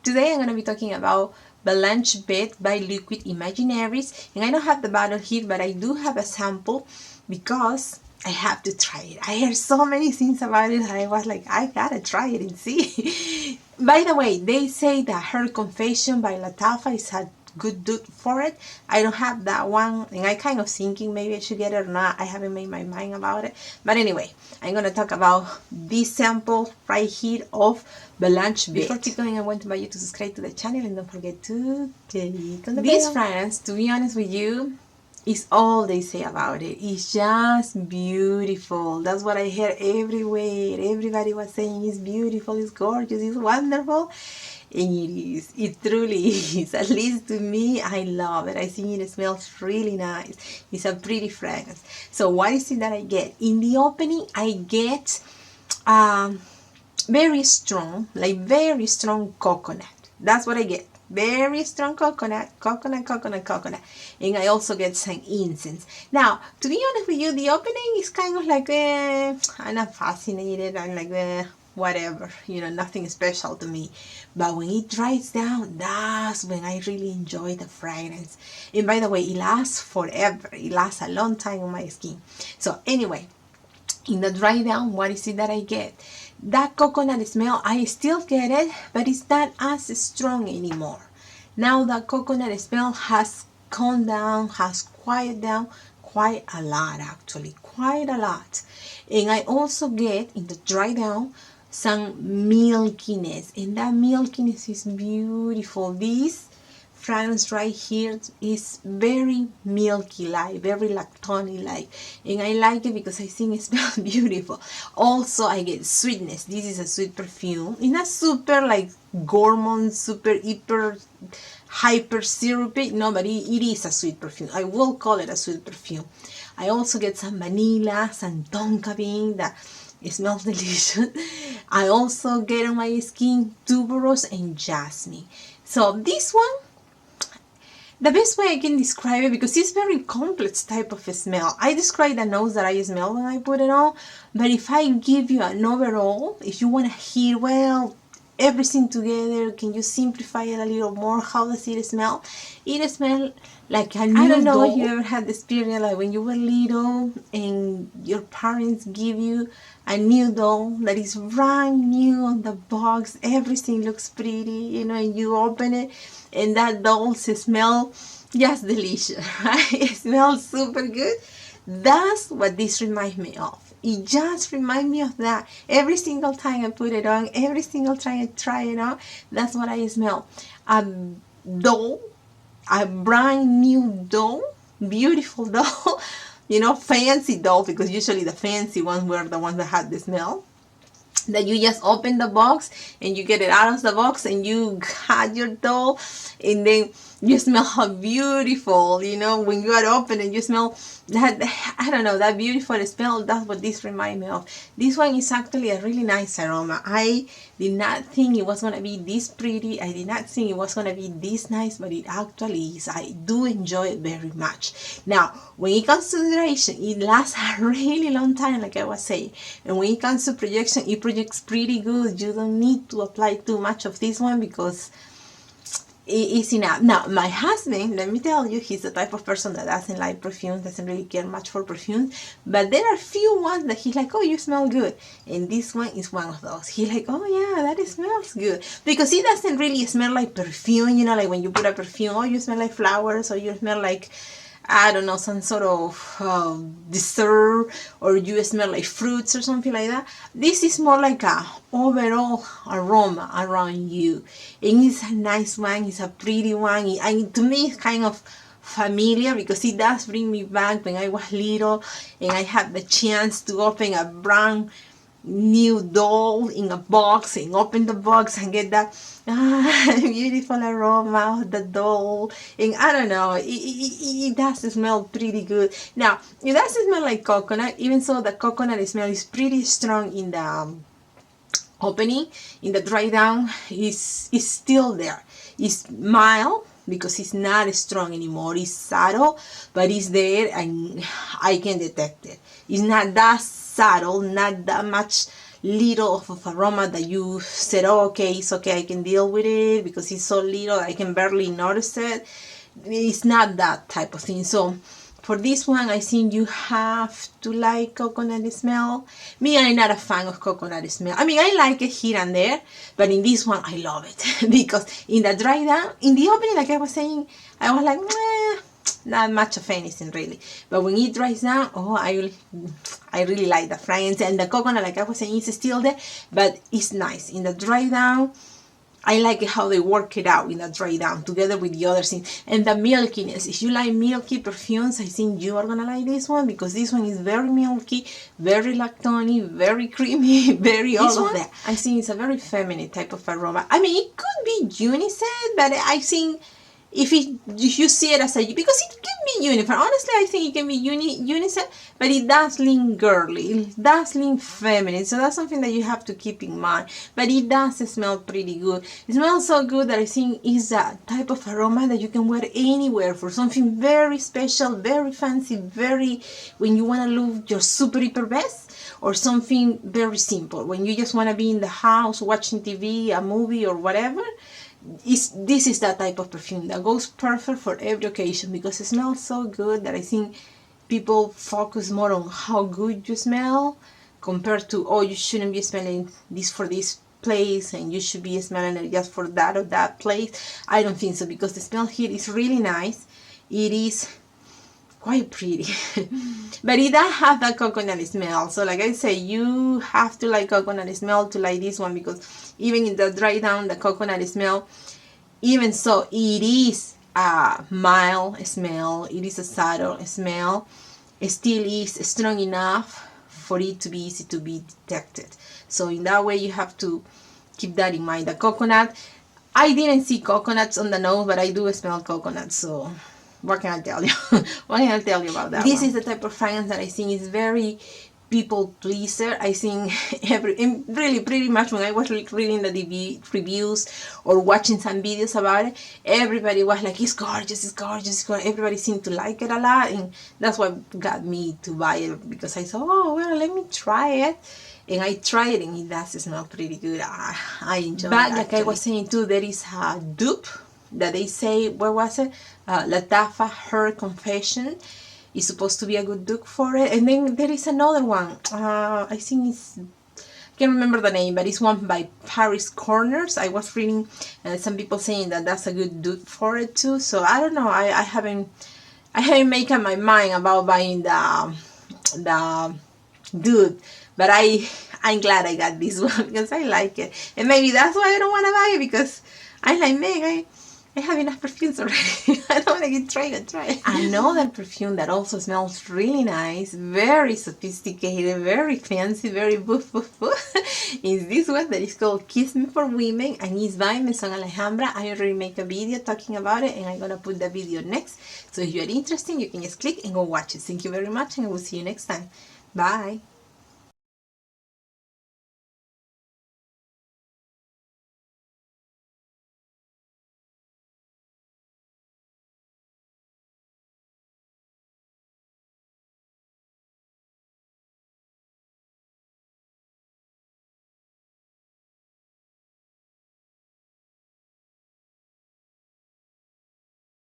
Today I'm going to be talking about Blanche Bete by Liquid Imaginaires, and I don't have the bottle here, but I do have a sample because I have to try it. I heard so many things about it that I was like, I gotta try it and see. By the way, they say that Her Confession by Lattafa is a good dupe for it. I don't have that one, and I kind of thinking maybe I should get it or not. I haven't made my mind about it. But anyway, I'm gonna talk about this sample right here of Blanche Bete. Before keep going, I want to invite you to subscribe to the channel and don't forget to click on the bell. This fragrance, to be honest with you, is all they say about it. It's just beautiful. That's what I hear everywhere. Everybody was saying it's beautiful, it's gorgeous, it's wonderful. And it is. It truly is. At least to me, I love it. I think it smells really nice. It's a pretty fragrance. So what is it that I get? In the opening, I get very strong, like very strong coconut. That's what I get. Very strong coconut. And I also get some incense. Now, to be honest with you, the opening is kind of like, I'm not fascinated. I'm like, whatever, you know, nothing special to me. But when it dries down, that's when I really enjoy the fragrance. And by the way, it lasts forever. It lasts a long time on my skin. So anyway, in the dry down, what is it that I get? That coconut smell, I still get it, but it's not as strong anymore. Now the coconut smell has calmed down, has quieted down quite a lot, actually, quite a lot. And I also get, in the dry down, some milkiness, and that milkiness is beautiful. This fragrance right here is very milky like, very lactony like, and I like it because I think it smells beautiful. Also, I get sweetness. This is a sweet perfume. It's not super like gourmand, super hyper syrupy, no, but it is a sweet perfume. I will call it a sweet perfume. I also get some vanilla, some tonka bean that it smells delicious. I also get on my skin tuberose and jasmine. So this one, the best way I can describe it, because it's very complex type of a smell. I describe the nose that I smell when I put it on, but if I give you an overall, if you want to hear, well, everything together, can you simplify it a little more? How does it smell? It smells like a new doll. I don't know if you ever had the experience like when you were little and your parents give you a new doll that is brand new on the box. Everything looks pretty, you know, and you open it and that doll smells just delicious, right? It smells super good. That's what this reminds me of. It just reminds me of that. Every single time I put it on, every single time I try it on, that's what I smell. A doll, a brand new doll, beautiful doll, you know, fancy doll, because usually the fancy ones were the ones that had the smell. That you just open the box and you get it out of the box and you got your doll, and then you smell how beautiful, you know, when you are open and you smell that, I don't know, that beautiful smell. That's what this reminds me of. This one is actually a really nice aroma. I did not think it was going to be this pretty. I did not think it was going to be this nice, but it actually is. I do enjoy it very much. Now, when it comes to duration, it lasts a really long time, like I was saying. And when it comes to projection, it projects pretty good. You don't need to apply too much of this one because it's enough. Now, my husband, let me tell you, he's the type of person that doesn't like perfumes, doesn't really care much for perfumes, but there are few ones that he's like, oh, you smell good, and this one is one of those. He's like, oh yeah, that smells good, because it doesn't really smell like perfume, you know, like when you put a perfume, oh, you smell like flowers, or you smell like, I don't know, some sort of dessert, or you smell like fruits or something like that. This is more like a overall aroma around you, and it's a nice one, it's a pretty one, and to me it's kind of familiar because it does bring me back when I was little and I had the chance to open a brand new doll in a box and open the box and get that beautiful aroma of the doll. And I don't know, it does smell pretty good. Now, it does smell like coconut, even so the coconut smell is pretty strong in the opening. In the dry down is still there. It's mild because it's not strong anymore. It's subtle, but it's there and I can detect it. It's not that subtle, not that much little of aroma that you said, oh, okay, it's okay, I can deal with it because it's so little I can barely notice it. It's not that type of thing. So for this one, I think you have to like coconut smell. Me, I'm not a fan of coconut smell. I mean, I like it here and there, but in this one, I love it because in the dry down, in the opening, like I was saying, I was like, not much of anything really. But when it dries down, oh, I really like the fragrance, and the coconut, like I was saying, is still there, but it's nice. In the dry down, I like how they work it out in the dry down together with the other things. And the milkiness, if you like milky perfumes, I think you are gonna like this one because this one is very milky, very lactony, very creamy, very all of that. I think it's a very feminine type of aroma. I mean, it could be unisex, but I think if you see it as a, because it can be uniform. Honestly, I think it can be unisex, but it does lean girly, it does lean feminine, so that's something that you have to keep in mind. But it does smell pretty good. It smells so good that I think it's a type of aroma that you can wear anywhere for something very special, very fancy, very, when you want to look your super hyper best, or something very simple, when you just want to be in the house watching TV, a movie or whatever. This is that type of perfume that goes perfect for every occasion because it smells so good that I think people focus more on how good you smell compared to, oh, you shouldn't be smelling this for this place and you should be smelling it just for that or that place. I don't think so, because the smell here is really nice. It is quite pretty but it does have that coconut smell. So like I say, you have to like coconut smell to like this one, because even in the dry down, the coconut smell, even so, it is a mild smell, it is a subtle smell, it still is strong enough for it to be easy to be detected. So in that way, you have to keep that in mind. The coconut, I didn't see coconuts on the nose, but I do smell coconut, so what can I tell you? What can I tell you about that? This is the type of fragrance that I think is very people pleaser. I think really pretty much when I was reading the reviews or watching some videos about it, everybody was like, it's gorgeous, it's gorgeous, it's gorgeous. Everybody seemed to like it a lot, and that's what got me to buy it, because I thought, oh well, let me try it. And I tried it and it does smell pretty good. I enjoy it. But like I was saying too, there is a dupe that they say, where was it? Latafa Her Confession is supposed to be a good dupe for it. And then there is another one. I think it's, I can't remember the name, but it's one by Paris Corners. I was reading some people saying that that's a good dupe for it too. So I don't know. I haven't made up my mind about buying the dupe. But I'm glad I got this one because I like it. And maybe that's why I don't want to buy it, because I'm like, Meg, I have enough perfumes already. I don't want to get try. Another perfume that also smells really nice, very sophisticated, very fancy, very boof is this one that is called Kiss Me for Women, and it's by Maison Alhambra. I already made a video talking about it, and I'm going to put the video next. So if you're interested, you can just click and go watch it. Thank you very much, and I will see you next time. Bye.